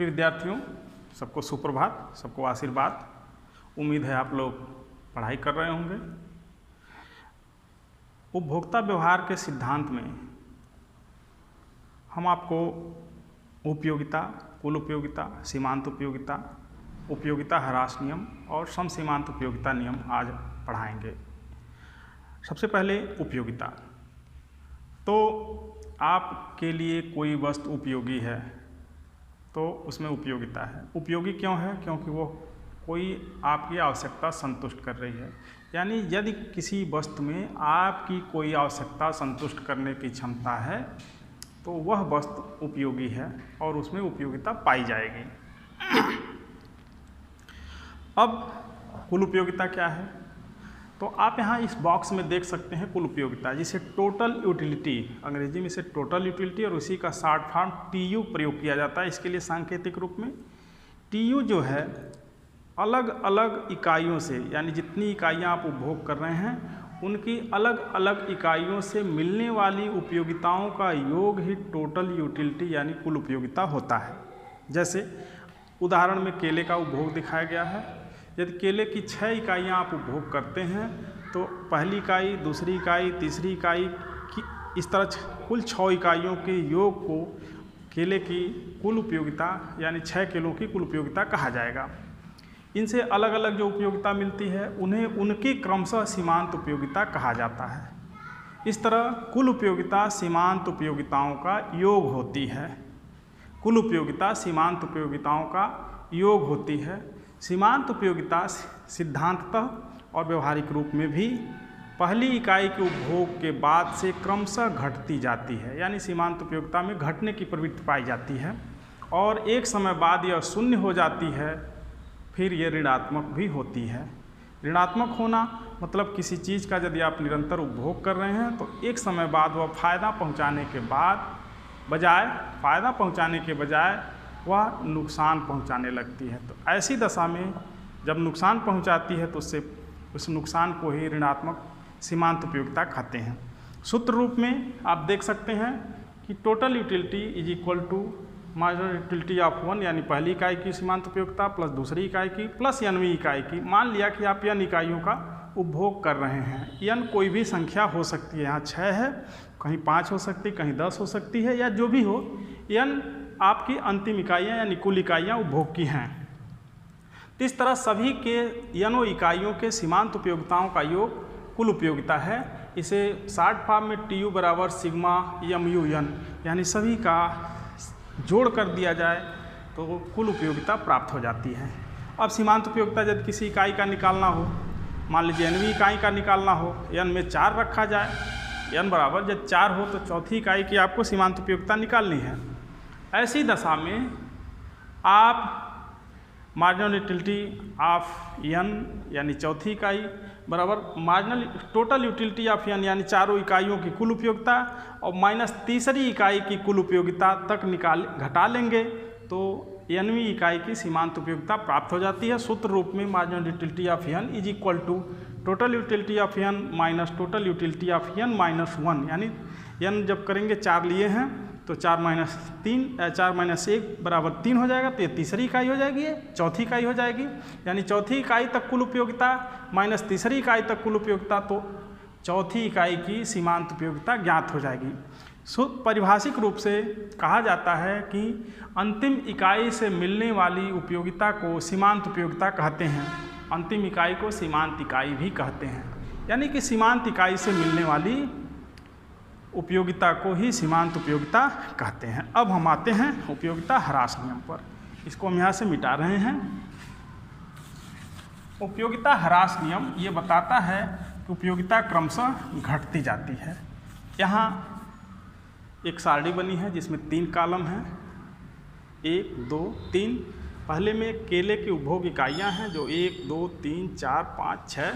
प्रिय विद्यार्थियों, सबको सुप्रभात, सबको आशीर्वाद। उम्मीद है आप लोग पढ़ाई कर रहे होंगे। उपभोक्ता व्यवहार के सिद्धांत में हम आपको उपयोगिता, कुल उपयोगिता, सीमांत उपयोगिता, उपयोगिता ह्रास नियम और सम सीमांत उपयोगिता नियम आज पढ़ाएंगे। सबसे पहले उपयोगिता। तो आपके लिए कोई वस्तु उपयोगी है तो उसमें उपयोगिता है। उपयोगी क्यों है? क्योंकि वो कोई आपकी आवश्यकता संतुष्ट कर रही है। यानी यदि किसी वस्तु में आपकी कोई आवश्यकता संतुष्ट करने की क्षमता है तो वह वस्तु उपयोगी है और उसमें उपयोगिता पाई जाएगी। अब कुल उपयोगिता क्या है? तो आप यहाँ इस बॉक्स में देख सकते हैं कुल उपयोगिता, जिसे टोटल यूटिलिटी, अंग्रेजी में इसे टोटल यूटिलिटी और उसी का शॉर्ट फॉर्म TU प्रयोग किया जाता है इसके लिए सांकेतिक रूप में। TU जो है अलग अलग इकाइयों से, यानी जितनी इकाइयाँ आप उपभोग कर रहे हैं उनकी अलग अलग इकाइयों से मिलने वाली उपयोगिताओं का योग ही टोटल यूटिलिटी यानी कुल उपयोगिता होता है। जैसे उदाहरण में केले का उपभोग दिखाया गया है। यदि केले की 6 इकाइयाँ आप उपभोग करते हैं तो पहली इकाई, दूसरी इकाई, तीसरी इकाई की इस तरह कुल 6 इकाइयों के योग को केले की कुल उपयोगिता यानी 6 किलो की कुल उपयोगिता कहा जाएगा। इनसे अलग अलग जो उपयोगिता मिलती है उन्हें उनकी क्रमशः सीमांत उपयोगिता कहा जाता है। इस तरह कुल उपयोगिता सीमांत उपयोगिताओं का योग होती है। कुल उपयोगिता सीमांत उपयोगिताओं का योग होती है। सीमांत उपयोगिता सिद्धांततः और व्यवहारिक रूप में भी पहली इकाई के उपभोग के बाद से क्रमशः घटती जाती है। यानी सीमांत उपयोगिता में घटने की प्रवृत्ति पाई जाती है और एक समय बाद यह शून्य हो जाती है, फिर ये ऋणात्मक भी होती है। ऋणात्मक होना मतलब किसी चीज़ का यदि आप निरंतर उपभोग कर रहे हैं तो एक समय बाद वह फ़ायदा पहुँचाने के बजाय वह नुकसान पहुंचाने लगती है। तो ऐसी दशा में जब नुकसान पहुंचाती है तो उस नुकसान को ही ऋणात्मक सीमांत उपयोगिता कहते हैं। सूत्र रूप में आप देख सकते हैं कि total utility is equal to marginal utility of 1 यानी पहली इकाई की सीमांत उपयोगिता प्लस दूसरी इकाई की प्लस nवीं इकाई की। मान लिया कि आप n इकाइयों का उपभोग कर रहे हैं। n कोई भी संख्या हो सकती है, यहाँ 6 है, कहीं 5 हो सकती है, कहीं 10 हो सकती है, या जो भी हो, n आपकी अंतिम इकाइयाँ यानी कुल इकाइयाँ उपभोग की हैं। तो इस तरह सभी के नों इकाइयों के सीमांत उपयोगिताओं का योग कुल उपयोगिता है। इसे शॉर्ट फॉर्म में TU बराबर सिग्मा MUN यानी सभी का जोड़ कर दिया जाए तो कुल उपयोगिता प्राप्त हो जाती है। अब सीमांत उपयोगिता यदि किसी इकाई का निकालना हो, मान लीजिए nवीं इकाई का निकालना हो, n में 4 रखा जाए, n बराबर जब 4 हो तो चौथी इकाई की आपको सीमांत उपयोगिता निकालनी है। ऐसी दशा में आप मार्जिनल यूटिलिटी ऑफ n यानी चौथी इकाई बराबर marginal total utility of n यानी चारों इकाइयों की कुल उपयोगिता और माइनस तीसरी इकाई की कुल उपयोगिता तक घटा लेंगे तो nवीं इकाई की सीमांत उपयोगिता प्राप्त हो जाती है। सूत्र रूप में marginal utility of n is equal to total utility of n minus total utility of n minus 1 यानी n जब करेंगे 4 लिए हैं तो 4 माइनस 1 बराबर 3 हो जाएगा, तो ये तीसरी इकाई हो जाएगी, ये चौथी इकाई हो जाएगी। यानी चौथी इकाई तक कुल उपयोगिता माइनस तीसरी इकाई तक कुल उपयोगिता, तो चौथी इकाई की सीमांत उपयोगिता ज्ञात हो जाएगी। परिभाषिक रूप से कहा जाता है कि अंतिम इकाई से मिलने वाली उपयोगिता को सीमांत उपयोगिता कहते हैं। अंतिम इकाई को सीमांत इकाई भी कहते हैं। यानी कि सीमांत इकाई से मिलने वाली उपयोगिता को ही सीमांत उपयोगिता कहते हैं। अब हम आते हैं उपयोगिता ह्रास नियम पर। इसको हम यहाँ से मिटा रहे हैं। उपयोगिता ह्रास नियम ये बताता है कि उपयोगिता क्रमशः घटती जाती है। यहाँ एक सारणी बनी है जिसमें 3 कॉलम हैं, 1 2 3। पहले में केले की उपभोग इकाइयाँ हैं जो 1 2 3 4 5 6।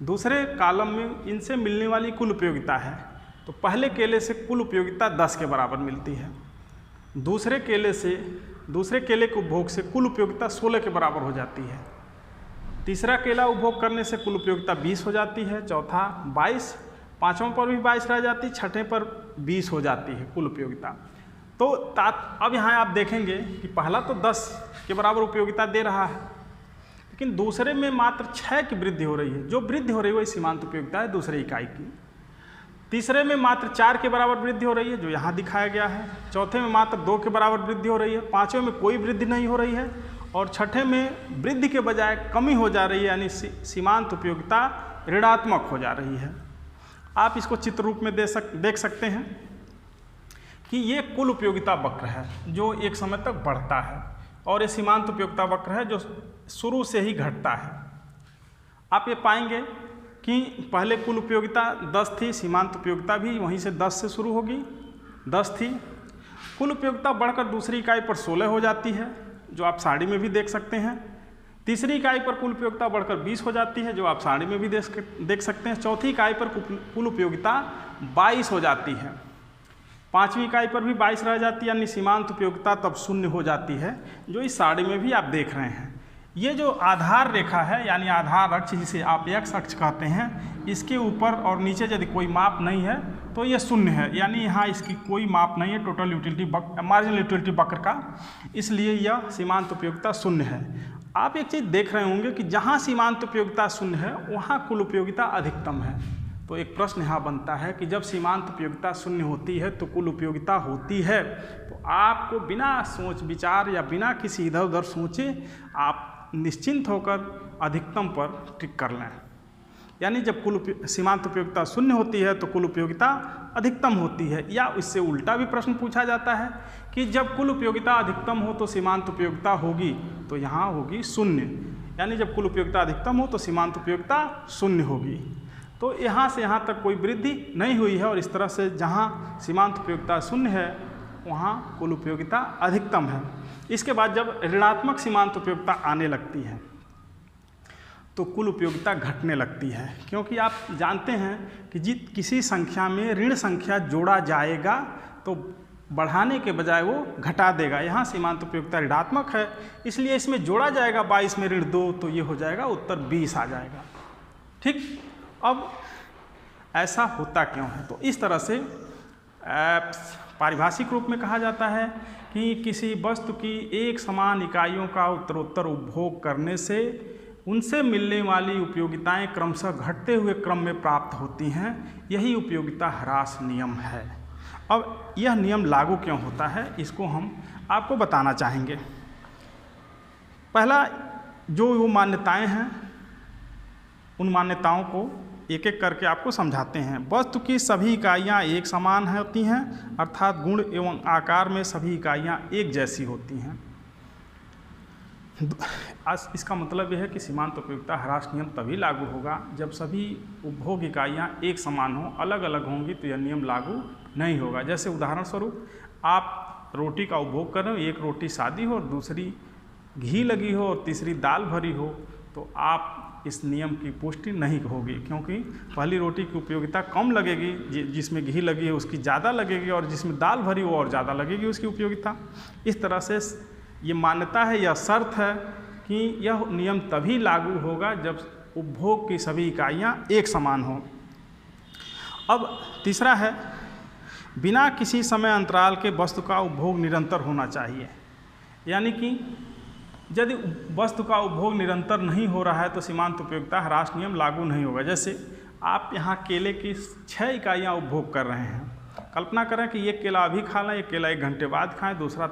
दूसरे कॉलम में इनसे मिलने वाली कुल उपयोगिता है। तो पहले केले से कुल उपयोगिता 10 के बराबर मिलती है। दूसरे केले के उपभोग से कुल उपयोगिता 16 के बराबर हो जाती है। तीसरा केला उपभोग करने से कुल उपयोगिता 20 हो जाती है। चौथा 22, पाँचवें पर भी 22 रह जाती, छठे पर 20 हो जाती है कुल उपयोगिता। तो अब यहाँ आप देखेंगे कि पहला तो 10 के बराबर उपयोगिता दे रहा है, लेकिन दूसरे में मात्र 6 की वृद्धि हो रही है। जो वृद्धि हो रही है वही सीमांत उपयोगिता है दूसरे इकाई की। तीसरे में मात्र 4 के बराबर वृद्धि हो रही है, जो यहाँ दिखाया गया है। चौथे में मात्र 2 के बराबर वृद्धि हो रही है। पाँचवें में कोई वृद्धि नहीं हो रही है, और छठे में वृद्धि के बजाय कमी हो जा रही है, यानी सीमांत उपयोगिता ऋणात्मक हो जा रही है। आप इसको चित्र रूप में देख सकते हैं कि ये कुल उपयोगिता वक्र है जो एक समय तक बढ़ता है, और ये सीमांत उपयोगिता वक्र है जो शुरू से ही घटता है। आप ये पाएंगे कि पहले कुल उपयोगिता 10 थी, सीमांत उपयोगिता भी वहीं से 10 से शुरू होगी, 10 थी। कुल उपयोगिता बढ़कर दूसरी इकाई पर 16 हो जाती है, जो आप सारणी में भी देख सकते हैं। तीसरी इकाई पर कुल उपयोगिता बढ़कर 20 हो जाती है, जो आप सारणी में भी देख सकते हैं। चौथी इकाई पर कुल उपयोगिता 22 हो जाती है। पाँचवीं इकाई पर भी 22 रह जाती है, यानी सीमांत उपयोगिता तब 0 हो जाती है, जो इस सारणी में भी आप देख रहे हैं। ये जो आधार रेखा है, यानी आधार अक्ष जिसे आप x अक्ष कहते हैं, इसके ऊपर और नीचे यदि कोई माप नहीं है तो ये 0 है, यानी यहाँ इसकी कोई माप नहीं है टोटल यूटिलिटी मार्जिनल यूटिलिटी वक्र का, इसलिए यह सीमांत उपयोगिता 0 है। आप एक चीज़ देख रहे होंगे कि जहाँ सीमांत उपयोगिता 0 है वहाँ कुल उपयोगिता अधिकतम है। तो एक प्रश्न यहाँ बनता है कि जब सीमांत उपयोगिता 0 होती है तो कुल उपयोगिता होती है, तो आपको बिना सोच विचार या बिना किसी इधर उधर सोचे आप निश्चिंत होकर अधिकतम पर टिक कर लें। यानी जब सीमांत उपयोगिता 0 होती है तो कुल उपयोगिता अधिकतम होती है, या इससे उल्टा भी प्रश्न पूछा जाता है कि जब कुल उपयोगिता अधिकतम हो तो सीमांत उपयोगिता होगी, तो यहाँ होगी 0। यानी जब कुल उपयोगिता अधिकतम हो तो सीमांत उपयोगिता 0 होगी। तो यहाँ से यहाँ तक कोई वृद्धि नहीं हुई है, और इस तरह से जहाँ सीमांत उपयोगिता 0 है वहाँ कुल उपयोगिता अधिकतम है। इसके बाद जब ऋणात्मक सीमांत उपयोगिता आने लगती है तो कुल उपयोगिता घटने लगती है, क्योंकि आप जानते हैं कि किसी संख्या में ऋण संख्या जोड़ा जाएगा तो बढ़ाने के बजाय वो घटा देगा। यहाँ सीमांत उपयोगिता ऋणात्मक है, इसलिए इसमें जोड़ा जाएगा 22 में ऋण 2, तो ये हो जाएगा उत्तर 20 आ जाएगा। ठीक, अब ऐसा होता क्यों है? तो इस तरह से पारिभाषिक रूप में कहा जाता है कि किसी वस्तु की एक समान इकाइयों का उत्तरोत्तर उपभोग करने से उनसे मिलने वाली उपयोगिताएं क्रमशः घटते हुए क्रम में प्राप्त होती हैं, यही उपयोगिता ह्रास नियम है। अब यह नियम लागू क्यों होता है, इसको हम आपको बताना चाहेंगे। पहला, जो वो मान्यताएं हैं उन मान्यताओं को एक एक करके आपको समझाते हैं। वस्तु की सभी इकाइयाँ एक समान होती हैं, अर्थात गुण एवं आकार में सभी इकाइयाँ एक जैसी होती हैं। इसका मतलब यह है कि सीमांत उपयोगिता ह्रास नियम तभी लागू होगा जब सभी उपभोग इकाइयाँ एक समान हों। अलग अलग होंगी तो यह नियम लागू नहीं होगा। जैसे उदाहरण स्वरूप आप रोटी का उपभोग कर रहे हो, एक रोटी सादी हो और दूसरी घी लगी हो और तीसरी दाल भरी हो, तो आप इस नियम की पुष्टि नहीं होगी, क्योंकि पहली रोटी की उपयोगिता कम लगेगी, जिसमें घी लगी है उसकी ज़्यादा लगेगी, और जिसमें दाल भरी हो और ज़्यादा लगेगी उसकी उपयोगिता। इस तरह से ये मान्यता है या शर्त है कि यह नियम तभी लागू होगा जब उपभोग की सभी इकाइयाँ एक समान हों। अब तीसरा है, बिना किसी समय अंतराल के वस्तु का उपभोग निरंतर होना चाहिए। यानी कि यदि वस्तु का उपभोग निरंतर नहीं हो रहा है तो सीमांत उपयोगिता ह्रास नियम लागू नहीं होगा। जैसे आप यहाँ केले की 6 इकाइयाँ उपभोग कर रहे हैं। कल्पना करें कि एक केला अभी खा लें, एक केला 1 घंटे बाद खाएं, दूसरा,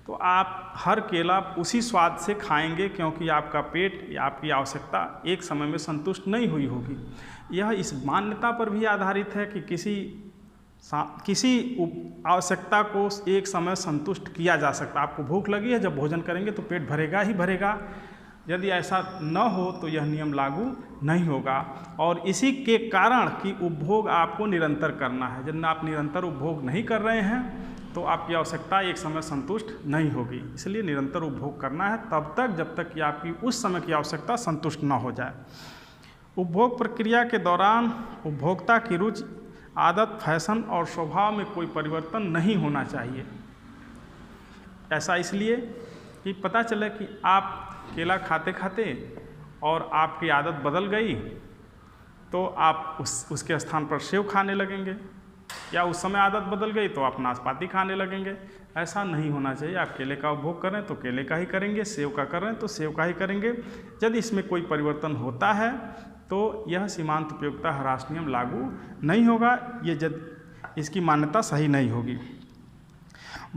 तो आप हर केला उसी स्वाद से खाएंगे, क्योंकि आपका पेट या आपकी आवश्यकता एक समय में संतुष्ट नहीं हुई होगी। यह इस मान्यता पर भी आधारित है कि किसी आवश्यकता को एक समय संतुष्ट किया जा सकता है। आपको भूख लगी है, जब भोजन करेंगे तो पेट भरेगा ही भरेगा। यदि ऐसा न हो तो यह नियम लागू नहीं होगा। और इसी के कारण कि उपभोग आपको निरंतर करना है। यदि आप निरंतर उपभोग नहीं कर रहे हैं तो आपकी आवश्यकता एक समय संतुष्ट नहीं होगी। इसलिए निरंतर उपभोग करना है तब तक जब तक कि आपकी उस समय की आवश्यकता संतुष्ट न हो जाए। उपभोग प्रक्रिया के दौरान उपभोक्ता की रुचि, आदत, फैशन और स्वभाव में कोई परिवर्तन नहीं होना चाहिए। ऐसा इसलिए कि पता चले कि आप केला खाते खाते और आपकी आदत बदल गई तो आप उसके स्थान पर सेव खाने लगेंगे, या उस समय आदत बदल गई तो आप नाशपाती खाने लगेंगे। ऐसा नहीं होना चाहिए। आप केले का उपभोग कर रहे हैं तो केले का ही करेंगे, सेब का कर रहे हैं तो सेब का ही करेंगे। यदि इसमें कोई परिवर्तन होता है तो यह सीमांत उपयोगिता ह्रास नियम लागू नहीं होगा, इसकी मान्यता सही नहीं होगी।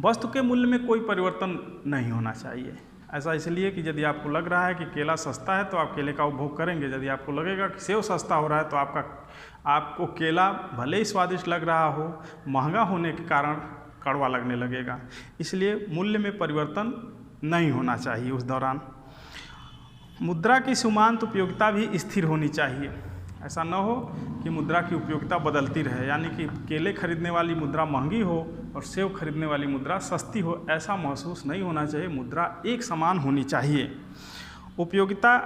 वस्तु के मूल्य में कोई परिवर्तन नहीं होना चाहिए। ऐसा इसलिए कि यदि आपको लग रहा है कि केला सस्ता है तो आप केले का उपभोग करेंगे। यदि आपको लगेगा कि सेब सस्ता हो रहा है तो आपको केला भले ही स्वादिष्ट लग रहा हो, महंगा होने के कारण कड़वा लगने लगेगा। इसलिए मूल्य में परिवर्तन नहीं होना चाहिए उस दौरान। मुद्रा की सीमांत उपयोगिता भी स्थिर होनी चाहिए। ऐसा न हो कि मुद्रा की उपयोगिता बदलती रहे, यानी कि केले खरीदने वाली मुद्रा महंगी हो और सेब खरीदने वाली मुद्रा सस्ती हो, ऐसा महसूस नहीं होना चाहिए। मुद्रा एक समान होनी चाहिए। उपयोगिता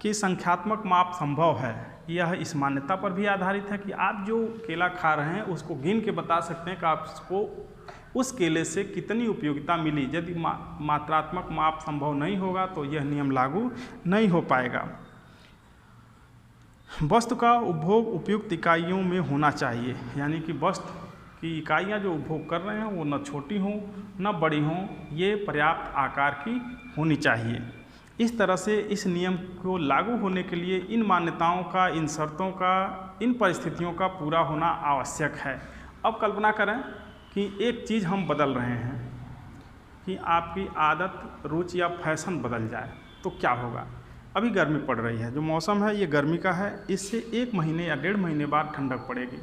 की संख्यात्मक माप संभव है। यह इस मान्यता पर भी आधारित है कि आप जो केला खा रहे हैं उसको गिन के बता सकते हैं कि आपको उस केले से कितनी उपयोगिता मिली। यदि मात्रात्मक माप संभव नहीं होगा तो यह नियम लागू नहीं हो पाएगा। वस्तु का उपभोग उपयुक्त इकाइयों में होना चाहिए, यानी कि वस्तु की इकाइयाँ जो उपभोग कर रहे हैं वो न छोटी हों न बड़ी हों, ये पर्याप्त आकार की होनी चाहिए। इस तरह से इस नियम को लागू होने के लिए इन मान्यताओं का, इन शर्तों का, इन परिस्थितियों का पूरा होना आवश्यक है। अब कल्पना करें कि एक चीज़ हम बदल रहे हैं कि आपकी आदत, रुचि या फैशन बदल जाए तो क्या होगा। अभी गर्मी पड़ रही है, जो मौसम है ये गर्मी का है, इससे 1 महीने या 1.5 महीने बाद ठंडक पड़ेगी।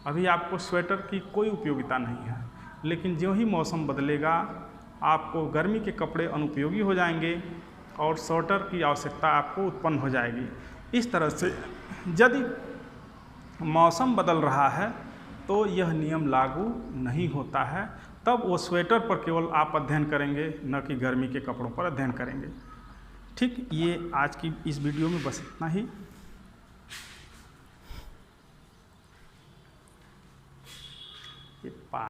अभी आपको स्वेटर की कोई उपयोगिता नहीं है, लेकिन जो ही मौसम बदलेगा आपको गर्मी के कपड़े अनुपयोगी हो जाएंगे और स्वेटर की आवश्यकता आपको उत्पन्न हो जाएगी। इस तरह से यदि मौसम बदल रहा है तो यह नियम लागू नहीं होता है। तब वो स्वेटर पर केवल आप अध्ययन करेंगे, न कि गर्मी के कपड़ों पर अध्ययन करेंगे। ठीक, ये आज की इस वीडियो में बस इतना ही।